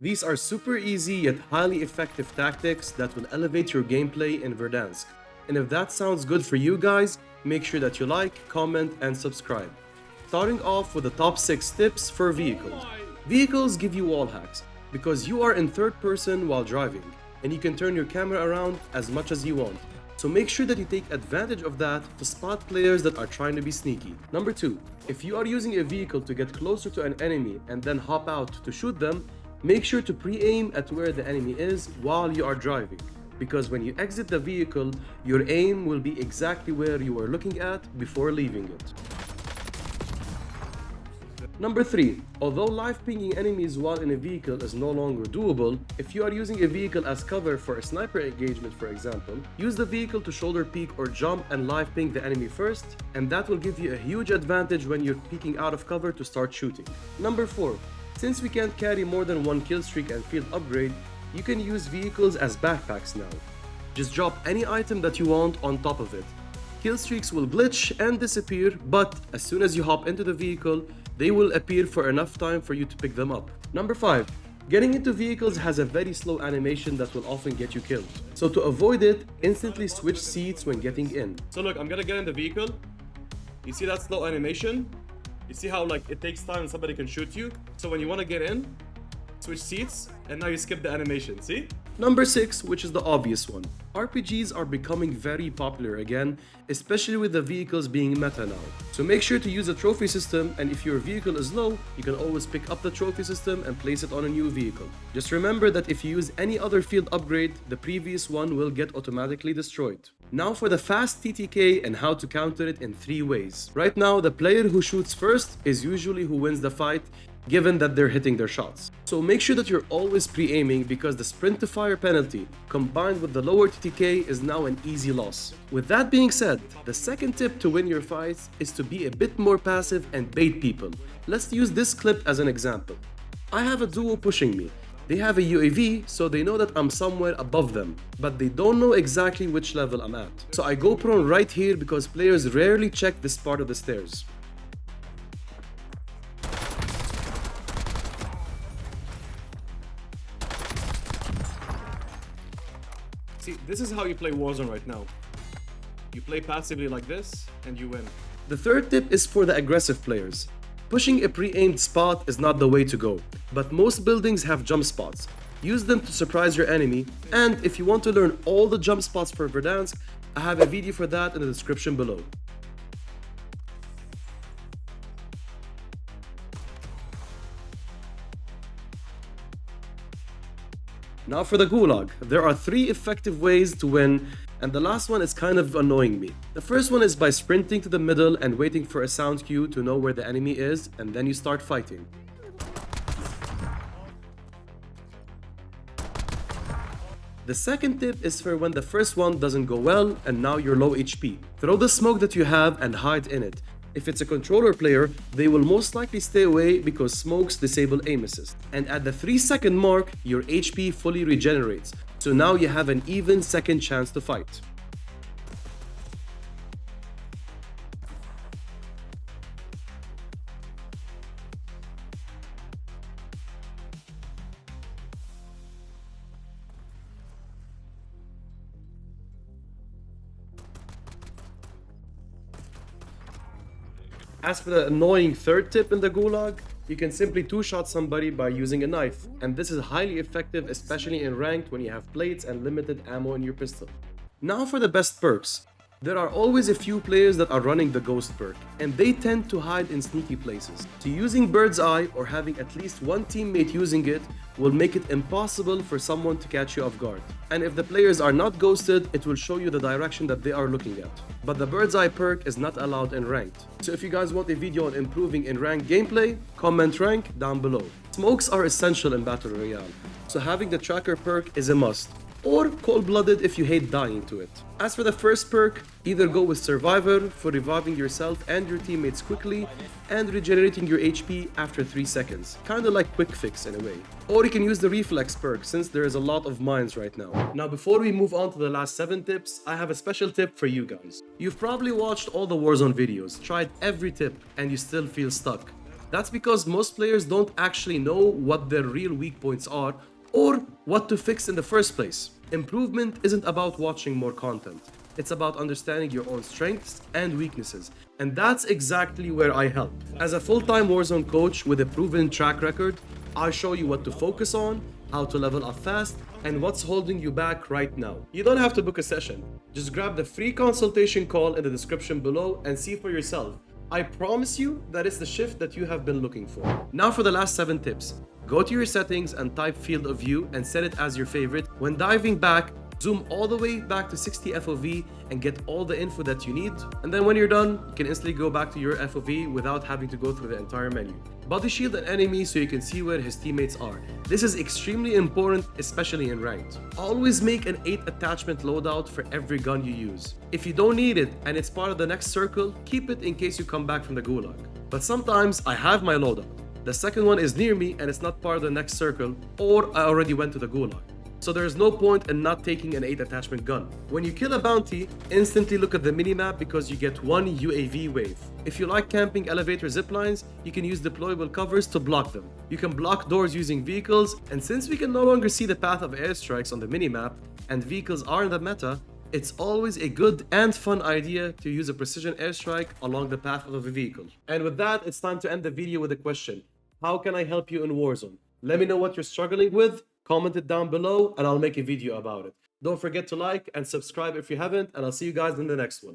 These are super easy yet highly effective tactics that will elevate your gameplay in Verdansk. And if that sounds good for you guys, make sure that you like, comment, and subscribe. Starting off with the top 6 tips for vehicles. Vehicles give you wall hacks because you are in third person while driving, and you can turn your camera around as much as you want. So make sure that you take advantage of that to spot players that are trying to be sneaky. Number 2, if you are using a vehicle to get closer to an enemy and then hop out to shoot them, make sure to pre-aim at where the enemy is while you are driving, because when you exit the vehicle, your aim will be exactly where you were looking at before leaving it. Number 3, although live pinging enemies while in a vehicle is no longer doable, if you are using a vehicle as cover for a sniper engagement for example, use the vehicle to shoulder peek or jump and live ping the enemy first, and that will give you a huge advantage when you're peeking out of cover to start shooting. Number 4, since we can't carry more than one kill streak and field upgrade, you can use vehicles as backpacks now. Just drop any item that you want on top of it. Kill streaks will glitch and disappear, but as soon as you hop into the vehicle, they will appear for enough time for you to pick them up. Number 5, getting into vehicles has a very slow animation that will often get you killed. So to avoid it, instantly switch seats when getting in. So look, I'm gonna get in the vehicle. You see that slow animation? You see how like it takes time and somebody can shoot you? So when you want to get in, switch seats, and now you skip the animation, see? Number 6, which is the obvious one. RPGs are becoming very popular again, especially with the vehicles being meta now. So make sure to use a trophy system, and if your vehicle is low, you can always pick up the trophy system and place it on a new vehicle. Just remember that if you use any other field upgrade, the previous one will get automatically destroyed. Now for the fast TTK and how to counter it in 3 ways. Right now, the player who shoots first is usually who wins the fight, given that they're hitting their shots. So make sure that you're always pre-aiming, because the sprint to fire penalty combined with the lower TTK is now an easy loss. With that being said, the second tip to win your fights is to be a bit more passive and bait people. Let's use this clip as an example. I have a duo pushing me. They have a UAV, so they know that I'm somewhere above them, but they don't know exactly which level I'm at. So I go prone right here because players rarely check this part of the stairs. See, this is how you play Warzone right now. You play passively like this, and you win. The third tip is for the aggressive players. Pushing a pre-aimed spot is not the way to go, but most buildings have jump spots. Use them to surprise your enemy, and if you want to learn all the jump spots for Verdansk, I have a video for that in the description below. Now for the Gulag. There are 3 effective ways to win, and the last one is kind of annoying me. The first one is by sprinting to the middle and waiting for a sound cue to know where the enemy is, and then you start fighting. The second tip is for when the first one doesn't go well and now you're low HP. Throw the smoke that you have and hide in it. If it's a controller player, they will most likely stay away because smokes disable aim assist. And at the 3-second mark, your HP fully regenerates. So now you have an even second chance to fight. As for the annoying third tip in the Gulag, you can simply 2-shot somebody by using a knife, and this is highly effective, especially in ranked when you have plates and limited ammo in your pistol. Now for the best perks. There are always a few players that are running the ghost perk, and they tend to hide in sneaky places. So using bird's eye or having at least one teammate using it will make it impossible for someone to catch you off guard. And if the players are not ghosted, it will show you the direction that they are looking at. But the bird's eye perk is not allowed in ranked. So if you guys want a video on improving in ranked gameplay, comment rank down below. Smokes are essential in Battle Royale, so having the tracker perk is a must. Or cold-blooded if you hate dying to it. As for the first perk, either go with Survivor for reviving yourself and your teammates quickly and regenerating your HP after 3 seconds. Kinda like quick fix in a way. Or you can use the Reflex perk since there is a lot of mines right now. Now before we move on to the last 7 tips, I have a special tip for you guys. You've probably watched all the Warzone videos, tried every tip, and you still feel stuck. That's because most players don't actually know what their real weak points are or what to fix in the first place. Improvement isn't about watching more content. It's about understanding your own strengths and weaknesses. And that's exactly where I help. As a full-time Warzone coach with a proven track record, I show you what to focus on, how to level up fast, and what's holding you back right now. You don't have to book a session. Just grab the free consultation call in the description below and see for yourself. I promise you that it's the shift that you have been looking for. Now for the last 7 tips. Go to your settings and type field of view and set it as your favorite. When diving back, zoom all the way back to 60 FOV and get all the info that you need. And then when you're done, you can instantly go back to your FOV without having to go through the entire menu. Body shield an enemy so you can see where his teammates are. This is extremely important, especially in ranked. Always make an 8 attachment loadout for every gun you use. If you don't need it and it's part of the next circle, keep it in case you come back from the gulag. But sometimes I have my loadout. The second one is near me and it's not part of the next circle, or I already went to the gulag. So there's no point in not taking an 8 attachment gun. When you kill a bounty, instantly look at the minimap because you get 1 UAV wave. If you like camping elevator ziplines, you can use deployable covers to block them. You can block doors using vehicles, and since we can no longer see the path of airstrikes on the minimap, and vehicles are in the meta, it's always a good and fun idea to use a precision airstrike along the path of a vehicle. And with that, it's time to end the video with a question. How can I help you in Warzone? Let me know what you're struggling with. Comment it down below and I'll make a video about it. Don't forget to like and subscribe if you haven't, and I'll see you guys in the next one.